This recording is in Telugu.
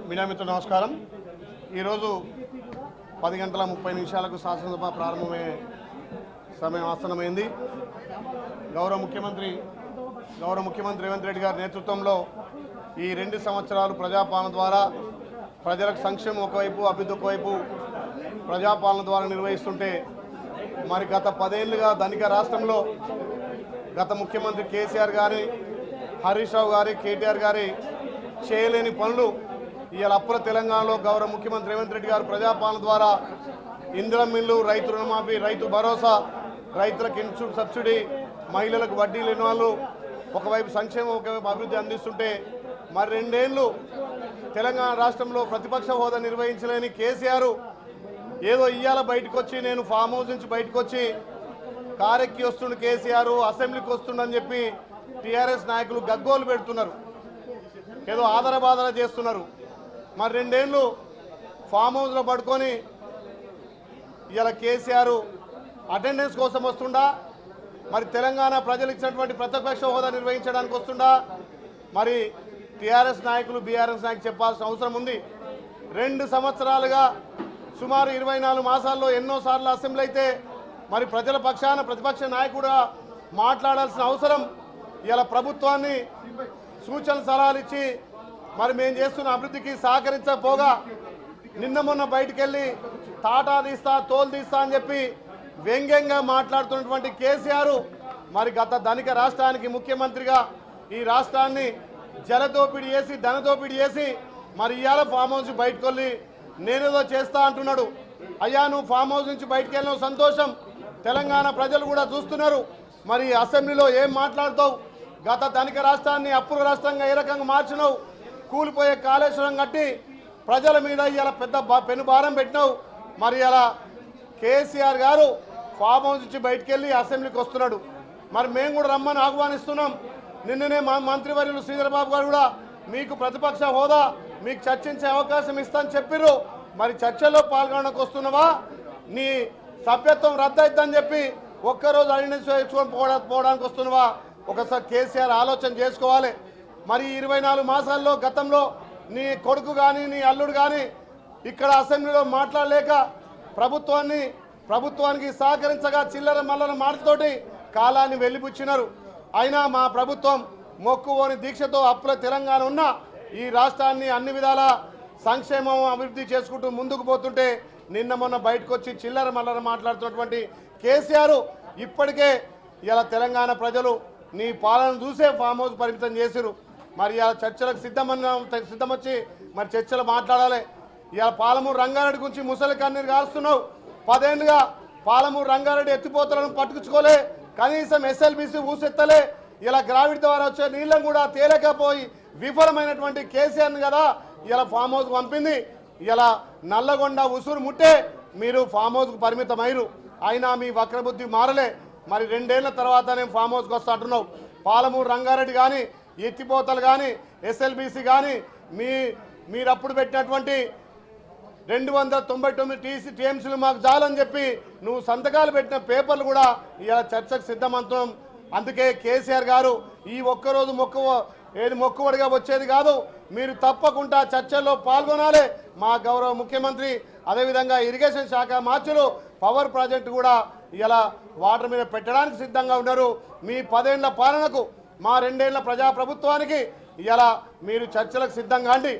మీడియా మిత్రులు నమస్కారం. ఈరోజు 10:30 శాసనసభ ప్రారంభమయ్యే సమయం ఆసన్నమైంది. గౌరవ ముఖ్యమంత్రి రేవంత్ రెడ్డి గారి నేతృత్వంలో ఈ 2 సంవత్సరాలు ప్రజాపాలన ద్వారా ప్రజలకు సంక్షేమం ఒకవైపు, అభివృద్ధి ఒకవైపు ప్రజాపాలన ద్వారా నిర్వహిస్తుంటే, మరి గత 10 ఏళ్లుగా ధనిక రాష్ట్రంలో గత ముఖ్యమంత్రి కేసీఆర్ గారి, హరీష్ రావు గారి, కేటీఆర్ గారి చేయలేని పనులు ఇవాళ అప్పుల తెలంగాణలో గౌరవ ముఖ్యమంత్రి రేవంత్ రెడ్డి గారు ప్రజాపాలన ద్వారా ఇందిరమ్మ ఇల్లు, రైతు రుణమాఫీ, రైతు భరోసా, రైతులకు ఇన్సూరెన్స్ సబ్సిడీ, మహిళలకు వడ్డీ లేని వాళ్ళు ఒకవైపు సంక్షేమం, ఒకవైపు అభివృద్ధి అందిస్తుంటే, మరి 2 ఏళ్ళు తెలంగాణ రాష్ట్రంలో ప్రతిపక్ష హోదా నిర్వహించలేని కేసీఆర్ ఏదో ఇయ్యాల బయటకు వచ్చి, నేను ఫామ్ హౌస్ నుంచి బయటకు వచ్చి కారెక్కి వస్తుండు కేసీఆర్, అసెంబ్లీకి వస్తుండని చెప్పి టీఆర్ఎస్ నాయకులు గగ్గోలు పెడుతున్నారు, ఏదో ఆదరబాదర చేస్తున్నారు. మరి 2 ఏళ్ళు ఫామ్ హౌస్లో పడుకొని ఇవాళ కేసీఆర్ అటెండెన్స్ కోసం వస్తుండా, మరి తెలంగాణ ప్రజలు ఇచ్చినటువంటి ప్రతిపక్ష హోదా నిర్వహించడానికి వస్తుండా, మరి టీఆర్ఎస్ నాయకులు, బీఆర్ఎస్ నాయకులు చెప్పాల్సిన అవసరం ఉంది. 2 సంవత్సరాలుగా సుమారు 24 మాసాల్లో ఎన్నోసార్లు అసెంబ్లీ అయితే మరి ప్రజల పక్షాన ప్రతిపక్ష నాయకుడుగా మాట్లాడాల్సిన అవసరం ఇలా ప్రభుత్వాన్ని సూచన సలహాలు ఇచ్చి మరి మేము చేస్తున్న అభివృద్ధికి సహకరించకపోగా నిన్న మొన్న బయటికి వెళ్ళి తాటా తీస్తా, తోలు తీస్తా అని చెప్పి వ్యంగ్యంగా మాట్లాడుతున్నటువంటి కేసీఆర్ మరి గత ధనిక రాష్ట్రానికి ముఖ్యమంత్రిగా ఈ రాష్ట్రాన్ని జలదోపిడీ చేసి, ధనదోపిడీ చేసి మరి ఇవాళ ఫామ్ హౌస్ బయటకు వెళ్ళి నేనేదో చేస్తా అంటున్నాడు. అయ్యా, నువ్వు ఫామ్ హౌస్ నుంచి బయటకు వెళ్ళిన సంతోషం, తెలంగాణ ప్రజలు కూడా చూస్తున్నారు. మరి అసెంబ్లీలో ఏం మాట్లాడుతావు? గత ధనిక రాష్ట్రాన్ని అప్పుల రాష్ట్రంగా ఏ రకంగా మార్చినావు? కూలిపోయే కాళేశ్వరం కట్టి ప్రజల మీద ఇలా పెద్ద పెనుభారం పెట్టినావు. మరి ఇలా కేసీఆర్ గారు ఫామ్ హౌస్ నుంచి బయటకు వెళ్ళి అసెంబ్లీకి వస్తున్నాడు. మరి మేము కూడా రమ్మని ఆహ్వానిస్తున్నాం. నిన్ననే మా మంత్రివర్యులు శ్రీధరబాబు గారు కూడా మీకు ప్రతిపక్ష హోదా, మీకు చర్చించే అవకాశం ఇస్తానని చెప్పిర్రు. మరి చర్చలో పాల్గొనడానికి వస్తున్నావా? నీ సభ్యత్వం రద్దయిద్దని చెప్పి ఒక్కరోజు అటెండెన్స్ వేసుకొని పోవడానికి వస్తున్నావా? ఒకసారి కేసీఆర్ ఆలోచన చేసుకోవాలి. మరి 24 మాసాల్లో గతంలో నీ కొడుకు కానీ, నీ అల్లుడు కానీ ఇక్కడ అసెంబ్లీలో మాట్లాడలేక ప్రభుత్వానికి సహకరించగా చిల్లర మల్లర మాటతోటి కాలాన్ని వెళ్ళిపుచ్చినారు. అయినా మా ప్రభుత్వం మొక్కువోని దీక్షతో అప్పుల తెలంగాణ ఉన్న ఈ రాష్ట్రాన్ని అన్ని విధాల సంక్షేమం, అభివృద్ధి చేసుకుంటూ ముందుకు పోతుంటే నిన్న మొన్న బయటకు వచ్చి చిల్లర మల్లర మాట్లాడుతున్నటువంటి కేసీఆర్ ఇప్పటికే ఇలా తెలంగాణ ప్రజలు నీ పాలన చూసే ఫామ్ హౌస్ పరిమితం చేసిరు. మరి ఇలా చర్చలకు సిద్ధమొచ్చి మరి చర్చలు మాట్లాడాలి. ఇలా పాలమూరు రంగారెడ్డి గురించి ముసలి కన్నీరు కాస్తున్నావు. 10 ఏళ్ళుగా పాలమూరు రంగారెడ్డి ఎత్తిపోతలను పట్టుకుచ్చుకోలే, కనీసం ఎస్ఎల్బీసీ ఊసెత్తలే. ఇలా గ్రావిడ్ ద్వారా వచ్చే నీళ్ళం కూడా తేలేకపోయి విఫలమైనటువంటి కేసీఆర్ని కదా ఇలా ఫామ్ హౌస్కు పంపింది. ఇలా నల్లగొండ ఉసురు ముట్టే మీరు ఫామ్ హౌస్కు పరిమితమైరు. అయినా మీ వక్రబుద్ధి మారలే. మరి 2 ఏళ్ల తర్వాత నేను ఫామ్ హౌస్కి వస్తా అంటున్నావు. పాలమూరు రంగారెడ్డి కానీ, ఎత్తిపోతలు కానీ, ఎస్ఎల్బీసీ కానీ, మీరు అప్పుడు పెట్టినటువంటి 299 టీఎంసీలు మాకు చాలని చెప్పి నువ్వు సంతకాలు పెట్టిన పేపర్లు కూడా ఇలా చర్చకు సిద్ధమంటున్నాం. అందుకే కేసీఆర్ గారు ఈ ఒక్కరోజు మొక్కువడిగా వచ్చేది కాదు, మీరు తప్పకుండా చర్చల్లో పాల్గొనాలి. మా గౌరవ ముఖ్యమంత్రి, అదేవిధంగా ఇరిగేషన్ శాఖ మార్చులు పవర్ ప్రాజెక్టు కూడా ఇలా వాటర్ మీద పెట్టడానికి సిద్ధంగా ఉన్నారు. మీ 10 ఏళ్ల పాలనకు, మా 2 ఏళ్ల ప్రజాప్రభుత్వానికి ఇలా మీరు చర్చలకు సిద్ధంగా అండి.